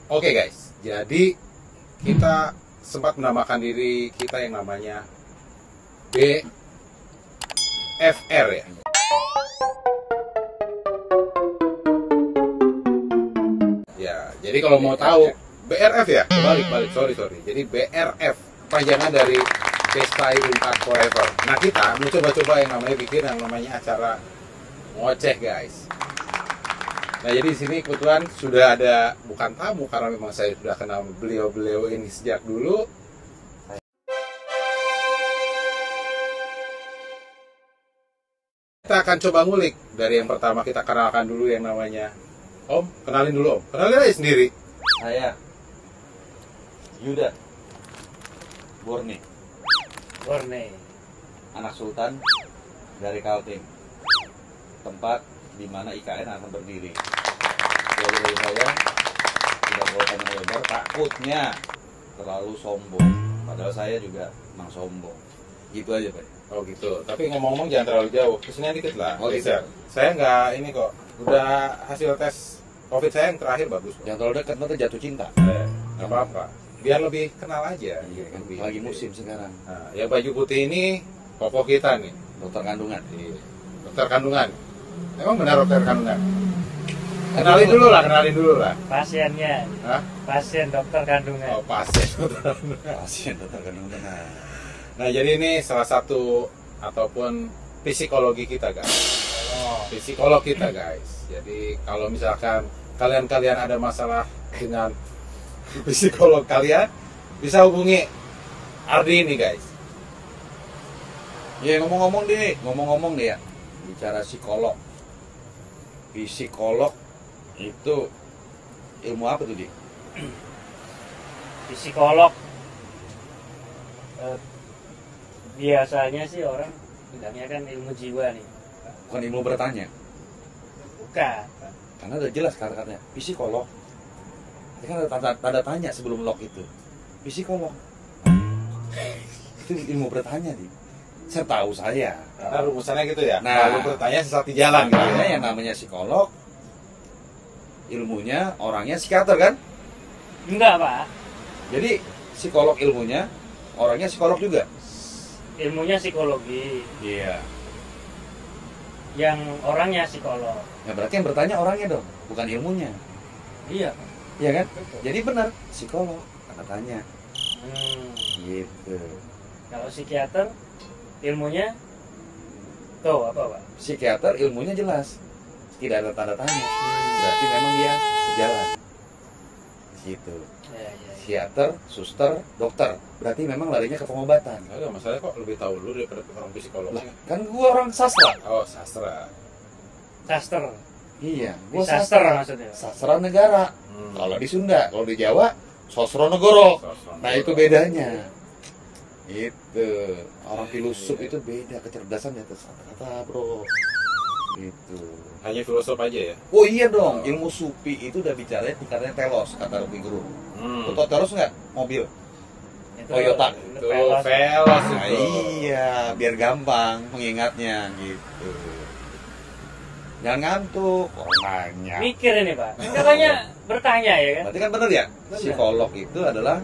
Oke guys, jadi kita sempat menamakan diri kita yang namanya BFR ya. Ya, jadi kalau mau tahu BRF ya, balik, sorry. Jadi BRF, panjangan dari Bestay Impact Forever. Nah kita mau coba-coba yang namanya bikin yang namanya acara ngoceh guys. Nah jadi di sini kebetulan sudah ada bukan tamu karena memang saya sudah kenal beliau ini sejak dulu. Kita akan coba ngulik dari yang pertama, kita kenalkan dulu yang namanya Om. Kenalin dulu Om. Kenalin aja sendiri. Saya Yuda Borne, anak sultan dari Kaltim, tempat di mana IKN akan berdiri. Jadi saya tidak boleh panjang lebar, takutnya terlalu sombong. Padahal saya juga memang sombong. Gitu aja Pak. Oh gitu. Tapi ngomong-ngomong jangan terlalu jauh. Kesini dikit lah. Oh gitu. Saya nggak ini kok. Udah hasil tes COVID saya yang terakhir bagus kok. Jangan terlalu dekat, nanti jatuh cinta. Nggak apa-apa. Biar lebih kenal aja. Iya kan, Lebih. lagi musim sekarang. Nah, ya baju putih ini pokok kita nih. Dokter kandungan. Iya. Dokter kandungan. Emang benar dokter kandungan? Kenalin dulu lah. Pasiennya, Hah? pasien dokter kandungan. Oh pasien dokter kandungan. Pasien dokter kandungan. Nah jadi ini salah satu ataupun psikologi kita guys. Psikolog kita guys. Jadi kalau misalkan kalian ada masalah dengan psikolog kalian, bisa hubungi Ardi ini guys. Ya ngomong-ngomong deh ya, bicara psikolog. Psikolog itu ilmu apa tuh, Dik? Psikolog biasanya sih orang bilangnya kan ilmu jiwa nih. Bukan ilmu bertanya. Bukan. Karena udah jelas kata-katanya psikolog. Itu kan ada tanda tanya sebelum log itu. Psikolog. Itu ilmu bertanya, Dik. Setahu saya. Karena rumusannya gitu ya. Nah, Lalu bertanya sesat di jalan gitu Makanya ya. yang namanya psikolog, ilmunya orangnya psikiater kan? Enggak, Pak. Jadi psikolog ilmunya, orangnya psikolog juga. Ilmunya psikologi, Iya. yang orangnya psikolog. Ya berarti yang bertanya orangnya dong, bukan ilmunya. Iya. Iya kan? Betul. Jadi benar, psikolog kata tanya. Gitu. Kalau psikiater ilmunya tuh apa, Pak? Psikiater ilmunya jelas, tidak ada tanda tanya. Berarti memang dia sejalan. Gitu. Ya. Psikiater, suster, dokter. Berarti memang larinya ke pengobatan. Enggak masalah kok, lebih tahu lu daripada orang psikolog. Lah, kan gua orang sastra. Oh sastra. Sastra. Iya, gua Sastra maksudnya. sastra negara. Hmm. Kalau di Sunda, kalau di Jawa, sosro negoro. Nah itu bedanya. Itu orang filosof itu beda, kecerdasan di atas kata-kata bro. Gitu. Hanya filosof aja ya. Oh iya dong, ilmu supi itu udah bicara tingkatnya telos kata Rocky Gerung. Lu tau telos nggak? Mobil. Itu Toyota. Itu velos. velos Nah, itu. iya, biar gampang mengingatnya gitu. Jangan ngantuk, orang nanya. Mikir ini, Pak. Katanya bertanya ya kan? Berarti kan bener ya? Bener. Psikolog itu adalah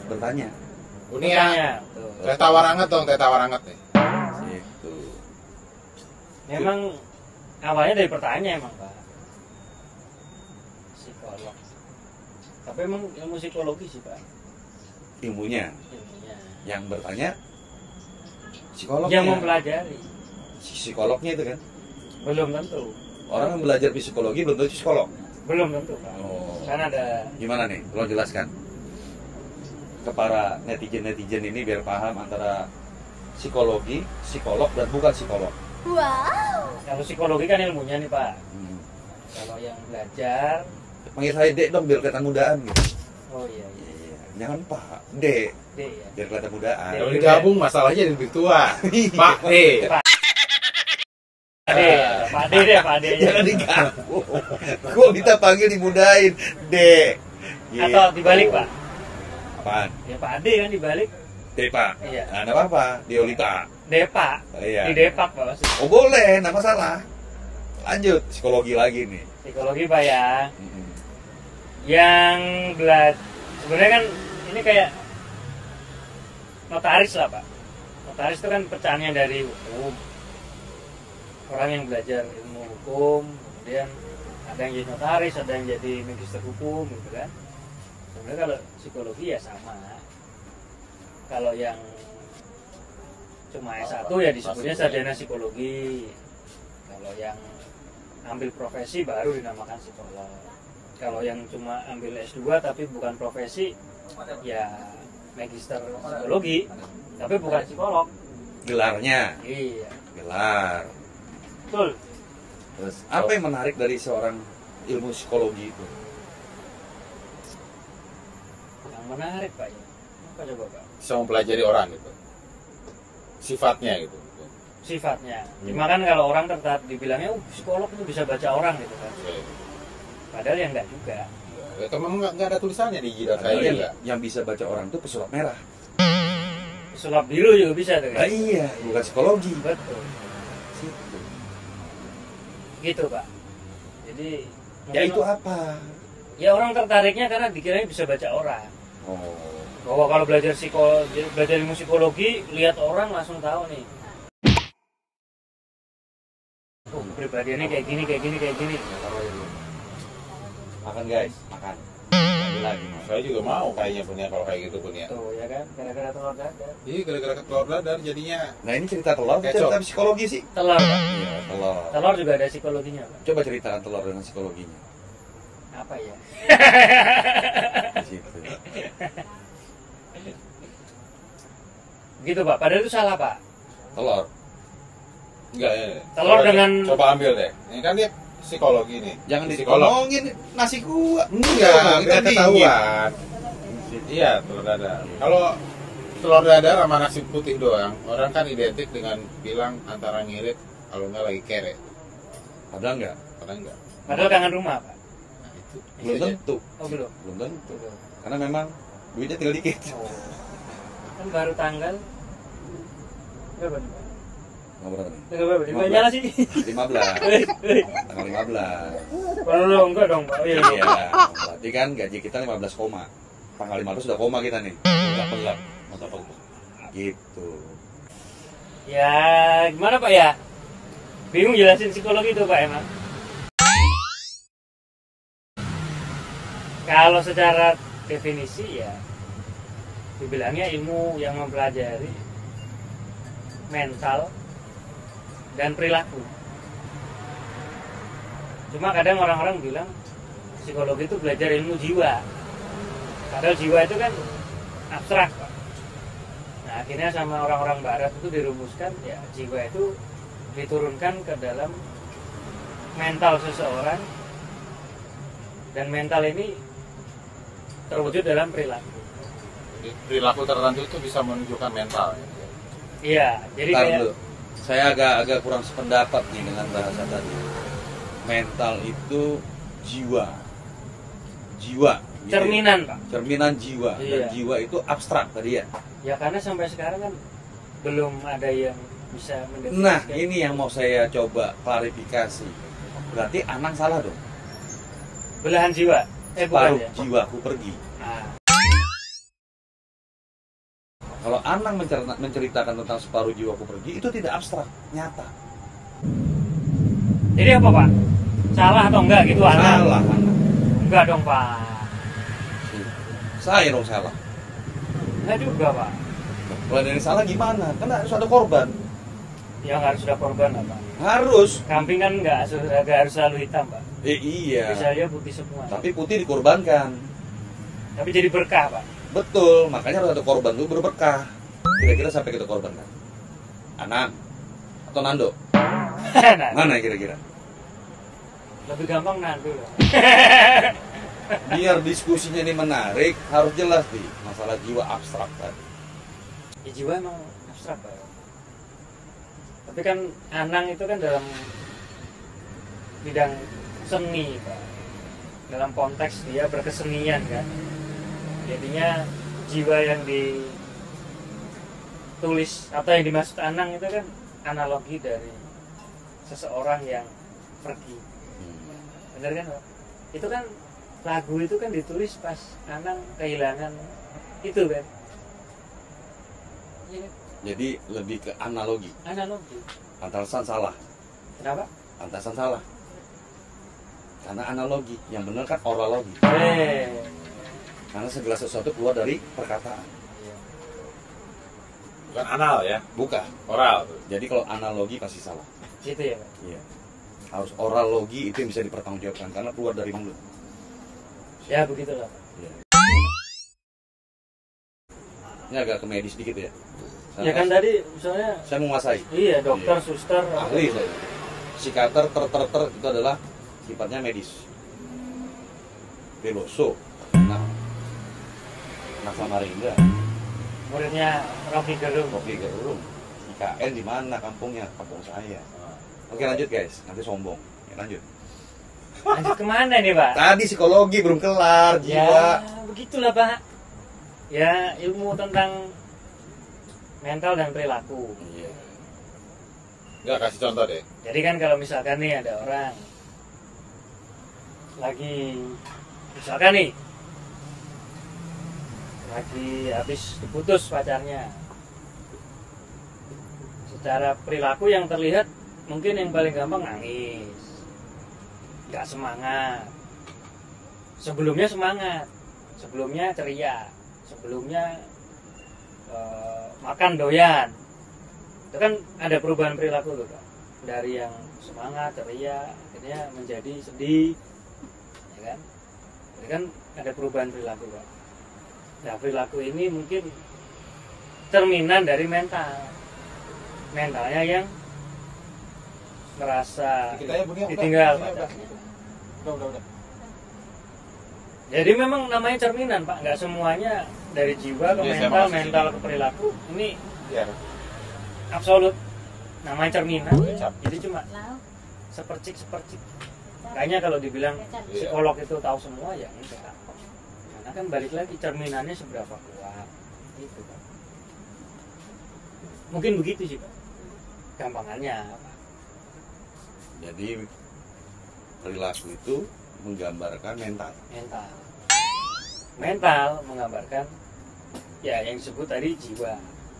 bertanya. Ini ya. Bertanya. Tuh. Teh tawar hangat dong, teh tawar hangat nih. Gitu. Memang awalnya dari pertanyaan emang, Pak. Psikolog. Tapi emang ilmu psikologi sih, Pak. Ilmunya Ilmunya. yang bertanya psikolognya. Yang mempelajari. Psikolognya itu kan. Belum tentu. Orang yang belajar psikologi belum tentu psikolog. Belum tentu, Pak. Oh. Kan ada Gimana nih? Tolong jelaskan ke para netizen ini biar paham antara psikologi, psikolog dan bukan psikolog. kalau psikologi kan ilmunya nih, Pak. Hmm. Kalau yang belajar, Panggil saya Dek dong biar kelihatan mudaan gitu. oh iya. Iya. Jangan Pak, Dek D ya. biar kelihatan mudaan. Kalau digabung masalahnya jadi lebih tua. Pak D. Pak D, Pak D deh, Pak D. Jangan digabung. Gua minta panggil dimudahin, Dek. Atau dibalik, Pak. Apaan? Ya Pak D kan dibalik. Dek Pak. Iya. Nah, ada apa? Diolita. Depak. Iya. Di Depak, Pak. Maksudnya. Oh boleh, nggak masalah. Lanjut, psikologi lagi nih. Psikologi, Pak ya. Mm-mm. Yang sebenarnya kan ini kayak notaris lah Pak. Notaris itu kan pecahannya dari hukum. Orang yang belajar ilmu hukum, kemudian ada yang jadi notaris, ada yang jadi magister hukum gitu kan. Sebenarnya kalau psikologi ya sama. Kalau yang cuma S1 ya disebutnya sarjana psikologi. Kalau yang ambil profesi baru dinamakan psikolog. Kalau yang cuma ambil S2 tapi bukan profesi ya magister psikologi tapi bukan psikolog. Gelarnya. Iya. Gelar. Betul. Terus apa yang menarik dari seorang ilmu psikologi itu? Yang menarik Pak ya. Apa coba Pak? Bisa mempelajari orang gitu. Sifatnya gitu. Sifatnya. Cuma kan kalau orang tertarik dibilangnya psikolog itu bisa baca orang gitu kan. Padahal yang enggak juga. Ya, memang nggak ada tulisannya di jidat saya juga. Yang bisa baca orang itu pesulap merah. Pesulap biru juga bisa tuh kan. Iya, bukan psikologi. Betul. Situ. Gitu Pak. Jadi Ya itu apa? ya orang tertariknya karena dikiranya bisa baca orang. Oh. Bahwa kalau belajar ilmu psikologi, lihat orang langsung tahu nih. Oh, kepribadiannya kayak gini. Makan guys, makan. Lagi. Saya juga mau kayaknya punya kalau kayak gitu punya. Tuh ya kan, gara-gara telur dadar. Iya, gara-gara telur dadar jadinya. Nah ini cerita telur, Kecok. cerita psikologi sih. Telur Pak. Iya, telur. Telur juga ada psikologinya Pak. Coba ceritakan telur dengan psikologinya. Apa ya? Di situ. Gitu Pak, padahal itu salah Pak. Telur. Enggak ya. Telur coba coba ambil deh. Ini kan dia psikologi nih. Jangan psikolog. diomongin nasi gua. Enggak, Kita enggak dingin. ketahuan. Iya, telur dadar. Kalau telur dadar sama nasi putih doang, orang kan identik dengan bilang antara ngirit kalau enggak lagi kere. Padahal enggak. Padahal enggak. Padahal kangen rumah Pak. Nah, itu. Belum Itu aja. tentu. Oh belum. Belum tentu. Karena memang duitnya tinggal dikit. Oh. Kan baru tanggal berapa nih Pak? Nggak berapa nih? Tanggal berapa? Di nyala sih. 15. Tanggal 15. Belum enggak dong Pak. Iya. Iya. Berarti kan gaji kita 15 koma. Tanggal 15 sudah koma kita nih. Pelak. Mata pelak. Gitu. Ya gimana Pak ya? Bingung jelasin psikologi itu Pak emang. Kalau secara definisi ya dibilangnya ilmu yang mempelajari mental dan perilaku. Cuma kadang orang-orang bilang psikologi itu belajar ilmu jiwa. Padahal jiwa itu kan abstrak Pak. Nah akhirnya sama orang-orang barat itu dirumuskan ya jiwa itu diturunkan ke dalam mental seseorang dan mental ini terwujud dalam perilaku. Jadi, perilaku tertentu itu bisa menunjukkan mental. Iya, jadi Ntar kayak dulu. Saya agak kurang sependapat nih dengan bahasa tadi. Mental itu jiwa. Jiwa. gitu ya. cerminan Pak. Cerminan jiwa. Dan Iya. jiwa itu abstrak tadi ya. Ya karena sampai sekarang kan belum ada yang bisa mendefinisikan. Nah, ini yang mau saya coba klarifikasi. Berarti Anang salah dong. belahan jiwa. Bukan Separuh ya. jiwaku pergi. Ah, Kalau Anang menceritakan tentang separuh jiwaku pergi, itu tidak abstrak, nyata. jadi apa Pak? Salah atau enggak gitu Anang? Salah Anang. Enggak dong Pak. Saya dong salah. Enggak juga Pak. Kalau dari salah gimana? Kan harus ada korban. Ya nggak harus ada korban lah Pak. Harus. Kambing kan nggak harus selalu hitam Pak. Iya. Bisa aja putih semua. Tapi putih dikorbankan. Tapi jadi berkah Pak. Betul, makanya harus ada korban dulu berberkah. Kira-kira siapa kita korbankan? Anang atau Nando? Nah, Mana kira-kira? lebih gampang nanti loh. Biar diskusinya ini menarik, harus jelas nih masalah jiwa abstrak tadi. Ya, jiwa emang abstrak Pak. Tapi kan Anang itu kan dalam bidang seni Pak. Dalam konteks dia berkesenian kan. Jadinya jiwa yang ditulis atau yang dimaksud Anang itu kan analogi dari seseorang yang pergi. Benar kan Pak? Itu kan lagu itu kan ditulis pas Anang kehilangan itu kan. Ya, Jadi lebih ke analogi. analogi. Antasan salah. Kenapa? Antasan salah. Karena analogi, yang benar kan oralogi. Karena segala sesuatu keluar dari perkataan. Bukan anal ya, Bukan. oral. Jadi kalau analogi pasti salah. Gitu ya Pak. Iya. Harus oralogi itu yang bisa dipertanggungjawabkan karena keluar dari mulut. Ya begitulah Pak. Iya. Ini agak ke medis sedikit ya. Ya kan tadi misalnya Saya menguasai. iya dokter, Iya. suster, Ahli saya. Psikiater ter itu adalah sifatnya medis. Veloso. Nah, Samarinda, muridnya Rocky Gerung. Kopi Gerung, IKN di mana kampungnya? Kampung saya. Oke lanjut guys, nanti sombong. Ya, lanjut. Lanjut kemana nih Pak? Tadi psikologi belum kelar, jiwa. Ya begitulah Pak. Ya ilmu tentang mental dan perilaku. Iya. Enggak, kasih contoh deh. Jadi kan kalau misalkan nih ada orang lagi, misalkan nih lagi habis diputus pacarnya, secara perilaku yang terlihat mungkin yang paling gampang nangis, nggak semangat. Sebelumnya semangat, sebelumnya ceria, sebelumnya makan doyan. Itu kan ada perubahan perilaku tuh Pak. Dari yang semangat, ceria, akhirnya menjadi sedih, ya kan? Jadi kan ada perubahan perilaku Pak. Nah perilaku ini mungkin cerminan dari mentalnya yang merasa Kita ya bunyi ditinggal udah. pacarnya. Udah. Jadi memang namanya cerminan Pak, nggak semuanya dari jiwa ke Iya, saya mental, masuk mental sini. ke perilaku. Ini Ya. absolut, namanya cerminan. Kecap. Jadi cuma sepercik. Kayaknya kalau dibilang psikolog itu tahu semua ya enggak. Karena kan balik lagi cerminannya seberapa kuat itu Pak. Mungkin begitu sih Pak gampangannya Pak. Jadi perilaku itu menggambarkan mental. Mental menggambarkan ya yang disebut tadi jiwa,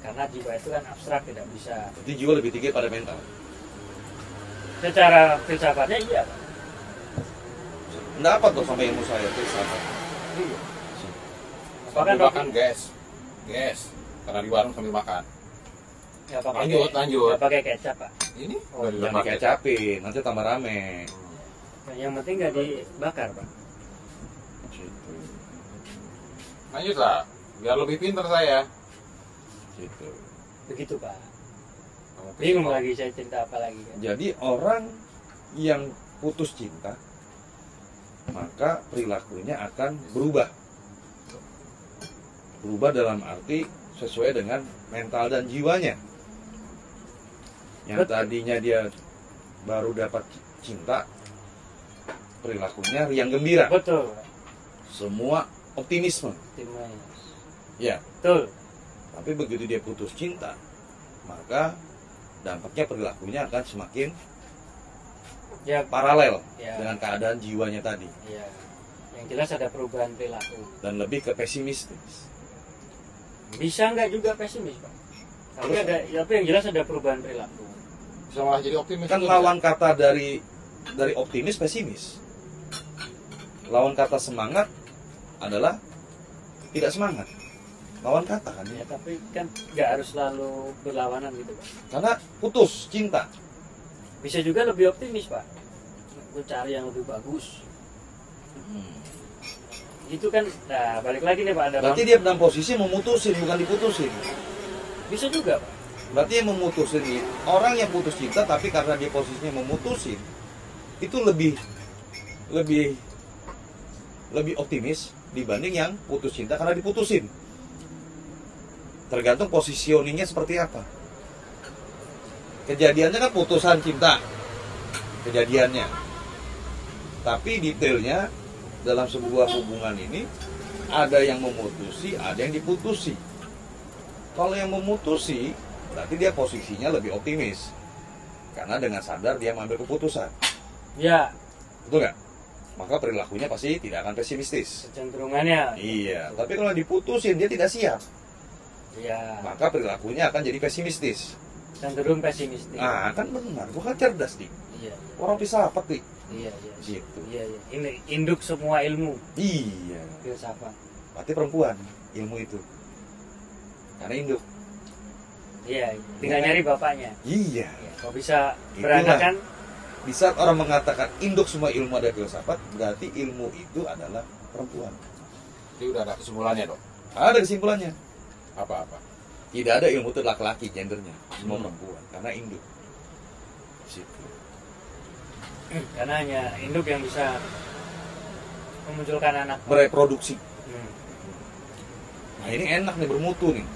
karena jiwa itu kan abstrak, tidak bisa Jadi jiwa lebih tinggi pada mental. secara filsafatnya iya Pak. Dapat kok sama ilmu saya filsafat. Iya. Sambil Bahkan makan gas. Karena di warung sambil makan. nggak pakai Lanjut. nggak pakai kecap Pak. Ini Oh, nggak Jangan dipakai. dikecapin, nanti tambah rame. Nah, yang penting nggak dibakar Pak. Gitu. Lanjut lah, biar lebih pintar saya. Gitu. Begitu Pak. Kamu Bingung psikolog. lagi saya cerita apa lagi kan. Jadi orang yang putus cinta, maka perilakunya akan berubah. Berubah dalam arti sesuai dengan mental dan jiwanya. Yang Betul. tadinya dia baru dapat cinta, perilakunya riang gembira. Betul Pak. Semua optimisme. Timnya. Ya, Betul. tapi begitu dia putus cinta, maka dampaknya perilakunya akan semakin Ya, paralel ya, dengan keadaan jiwanya tadi ya. Yang jelas ada perubahan perilaku. dan lebih ke pesimistis. Bisa nggak juga pesimis Pak? Tapi Terus? tapi yang jelas ada perubahan perilaku. Bisa malah jadi optimis. Kan juga. lawan kata dari optimis pesimis. Lawan kata semangat adalah tidak semangat. Lawan kata kan Ya, ya. tapi kan nggak harus selalu berlawanan gitu Pak. Karena putus cinta. Bisa juga lebih optimis Pak. Gue cari yang lebih bagus. Itu kan, nah balik lagi nih Pak, ada Berarti dia dalam posisi memutusin bukan diputusin. bisa juga Pak. Berarti yang memutusin ini orang yang putus cinta tapi karena dia posisinya memutusin itu lebih optimis dibanding yang putus cinta karena diputusin. Tergantung positioningnya seperti apa. Kejadiannya kan putusan cinta. Kejadiannya. Tapi detailnya dalam sebuah hubungan ini ada yang memutusi, ada yang diputusi. Kalau yang memutusi, berarti dia posisinya lebih optimis. Karena dengan sadar dia mengambil keputusan. Ya, Betul nggak? maka perilakunya pasti tidak akan pesimistis. Kecenderungannya. Iya, tapi kalau diputusin dia tidak siap, Iya. maka perilakunya akan jadi pesimistis. Cenderung pesimistis. Ah, kan benar, gua kan cerdas, Dik. Iya. Orang filsafat, Dik. Iya, iya. Gitu. Iya, iya. Ini induk semua ilmu Iya. filsafat. Berarti perempuan ilmu itu. Karena induk. Iya, iya. Tinggal nyari bapaknya. Iya. Ya, kok bisa Itulah. berantakan? Di saat orang mengatakan induk semua ilmu ada filsafat, berarti ilmu itu adalah perempuan. Jadi udah ada kesimpulannya dok. Ada kesimpulannya. Apa-apa? Tidak ada ilmu itu laki-laki gendernya, semua Hmm. perempuan karena induk. Situ. Karena hanya induk yang bisa memunculkan anak. Mereproduksi. Hmm. Nah ini enak nih, bermutu nih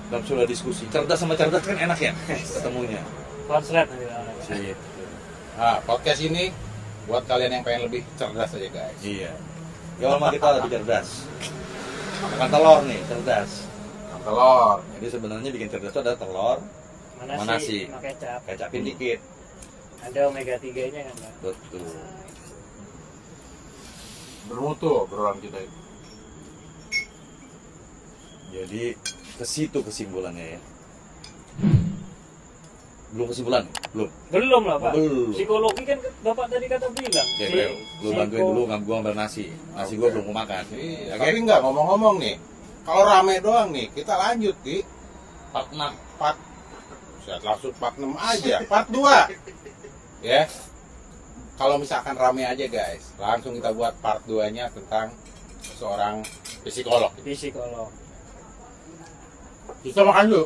dalam sudah diskusi. Cerdas sama cerdas kan enak ya ketemunya. Konslet nanti namanya. Situ. Nah, podcast ini buat kalian yang pengen lebih cerdas aja guys. Iya. Ya mah kita lebih cerdas. Makan telur nih, cerdas. Makan telur. Jadi sebenarnya bikin cerdas itu ada telur, Mana Mana sih? sih? Sama kecap. kecapin dikit. Ada omega 3-nya kan, Pak? Betul. Bermutu obrolan kita itu. Jadi ke situ kesimpulannya ya. Belum kesimpulan? Belum. Belum lah, Pak. Belum. Psikologi kan Bapak tadi kata bilang. Oke, Bro. Lu bantuin dulu, gua ngambil nasi. Nasi gua belum mau makan. Iya, Oke. tapi nggak ngomong-ngomong nih. Kalau rame doang nih, kita lanjut di Part 6. part saya langsung part 6 aja, part 2. Ya. Kalau misalkan rame aja guys, langsung kita buat part 2-nya tentang seorang psikolog. Psikolog. Kita makan dulu.